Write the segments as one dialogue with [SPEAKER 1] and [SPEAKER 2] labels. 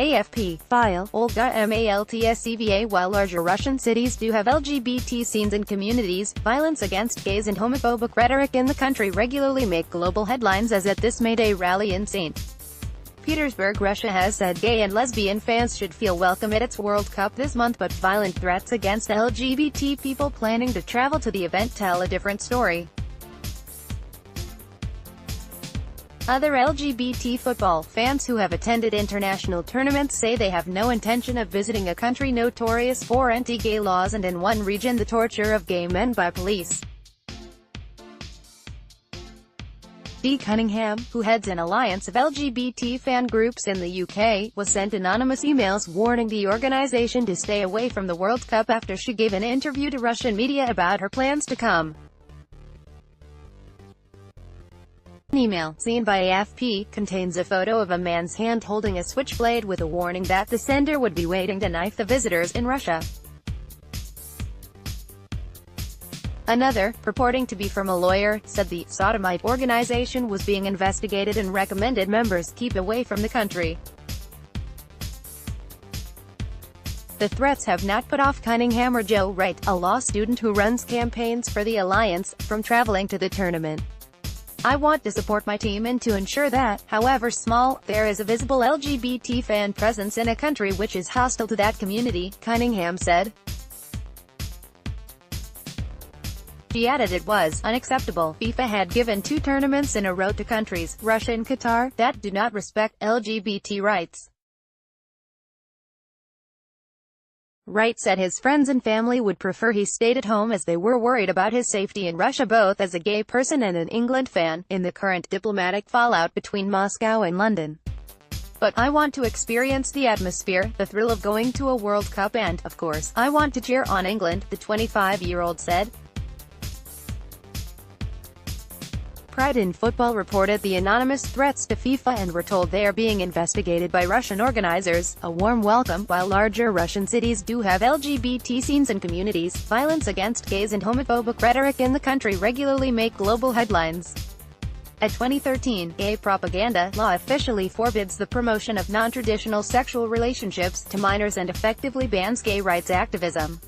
[SPEAKER 1] AFP. File. OLGA MALTSEVA While larger Russian cities do have LGBT scenes and communities, violence against gays and homophobic rhetoric in the country regularly make global headlines, as at this May Day rally in Saint Petersburg, Russia has said gay and lesbian fans should feel welcome at its World Cup this month, but violent threats against LGBT people planning to travel to the event tell a different story. Other LGBT football fans who have attended international tournaments say they have no intention of visiting a country notorious for anti-gay laws and in one region the torture of gay men by police. D. Cunningham, who heads an alliance of LGBT fan groups in the UK, was sent anonymous emails warning the organisation to stay away from the World Cup after she gave an interview to Russian media about her plans to come. An email, seen by AFP, contains a photo of a man's hand holding a switchblade with a warning that the sender would be waiting to knife the visitors in Russia. Another, purporting to be from a lawyer, said the sodomite organization was being investigated and recommended members keep away from the country. The threats have not put off Cunningham or Joe Wright, a law student who runs campaigns for the alliance, from traveling to the tournament. "I want to support my team and to ensure that, however small, there is a visible LGBT fan presence in a country which is hostile to that community," Cunningham said. She added it was unacceptable. FIFA had given 2 tournaments in a row to countries, Russia and Qatar, that do not respect LGBT rights. Wright said his friends and family would prefer he stayed at home as they were worried about his safety in Russia, both as a gay person and an England fan, in the current diplomatic fallout between Moscow and London. "But I want to experience the atmosphere, the thrill of going to a World Cup and, of course, I want to cheer on England," the 25-year-old said. Pride in Football reported the anonymous threats to FIFA and were told they are being investigated by Russian organizers. A warm welcome. While larger Russian cities do have LGBT scenes and communities, violence against gays and homophobic rhetoric in the country regularly make global headlines. A 2013 gay propaganda law officially forbids the promotion of non-traditional sexual relationships to minors and effectively bans gay rights activism.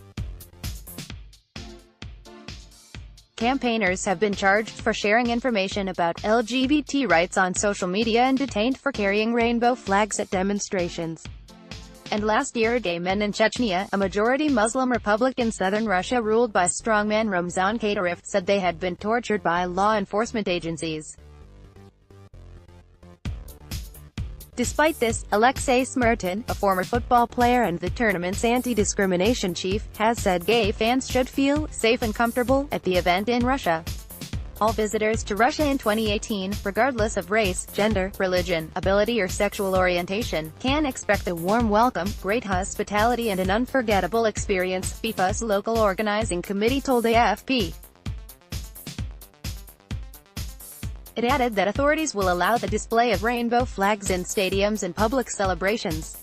[SPEAKER 1] Campaigners have been charged for sharing information about LGBT rights on social media and detained for carrying rainbow flags at demonstrations. And last year, gay men in Chechnya, a majority Muslim republic in southern Russia ruled by strongman Ramzan Kadyrov, said they had been tortured by law enforcement agencies. Despite this, Alexei Smirtin, a former football player and the tournament's anti-discrimination chief, has said gay fans should feel safe and comfortable at the event in Russia. All visitors to Russia in 2018, regardless of race, gender, religion, ability or sexual orientation, can expect a warm welcome, great hospitality and an unforgettable experience, FIFA's local organizing committee told AFP. It added that authorities will allow the display of rainbow flags in stadiums and public celebrations.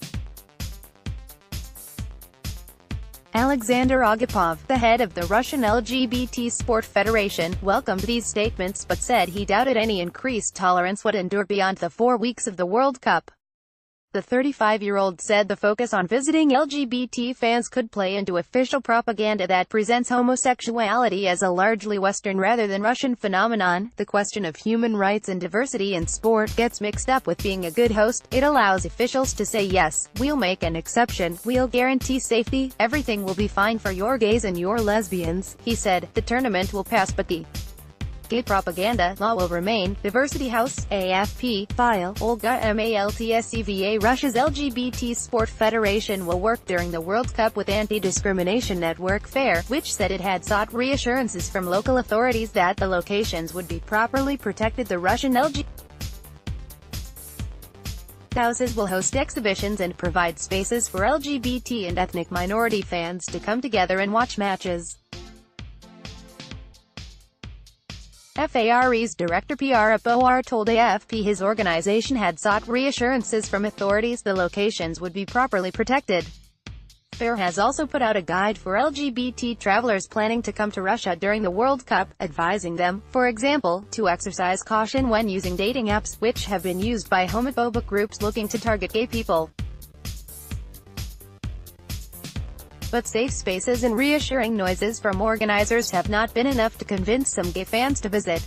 [SPEAKER 1] Alexander Agapov, the head of the Russian LGBT Sport Federation, welcomed these statements but said he doubted any increased tolerance would endure beyond the 4 weeks of the World Cup. The 35-year-old said the focus on visiting LGBT fans could play into official propaganda that presents homosexuality as a largely Western rather than Russian phenomenon. The question of human rights and diversity in sport gets mixed up with being a good host. It allows officials to say yes, we'll make an exception, we'll guarantee safety, everything will be fine for your gays and your lesbians, he said. The tournament will pass but the gay propaganda law will remain. Diversity House, AFP. File. OLGA MALTSEVA Russia's LGBT Sport Federation will work during the World Cup with anti-discrimination network FAIR, which said it had sought reassurances from local authorities that the locations would be properly protected. The Russian LGBT houses will host exhibitions and provide spaces for LGBT and ethnic minority fans to come together and watch matches. FARE's director Pierre Boar told AFP his organization had sought reassurances from authorities the locations would be properly protected. FAIR has also put out a guide for LGBT travelers planning to come to Russia during the World Cup, advising them, for example, to exercise caution when using dating apps, which have been used by homophobic groups looking to target gay people. But safe spaces and reassuring noises from organizers have not been enough to convince some gay fans to visit.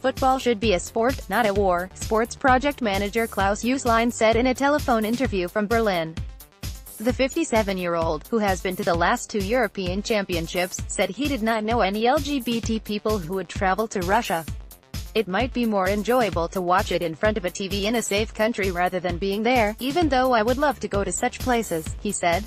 [SPEAKER 1] Football should be a sport, not a war, sports project manager Klaus Uslein said in a telephone interview from Berlin. The 57-year-old, who has been to the last 2 European Championships, said he did not know any LGBT people who would travel to Russia. It might be more enjoyable to watch it in front of a TV in a safe country rather than being there, even though I would love to go to such places, he said.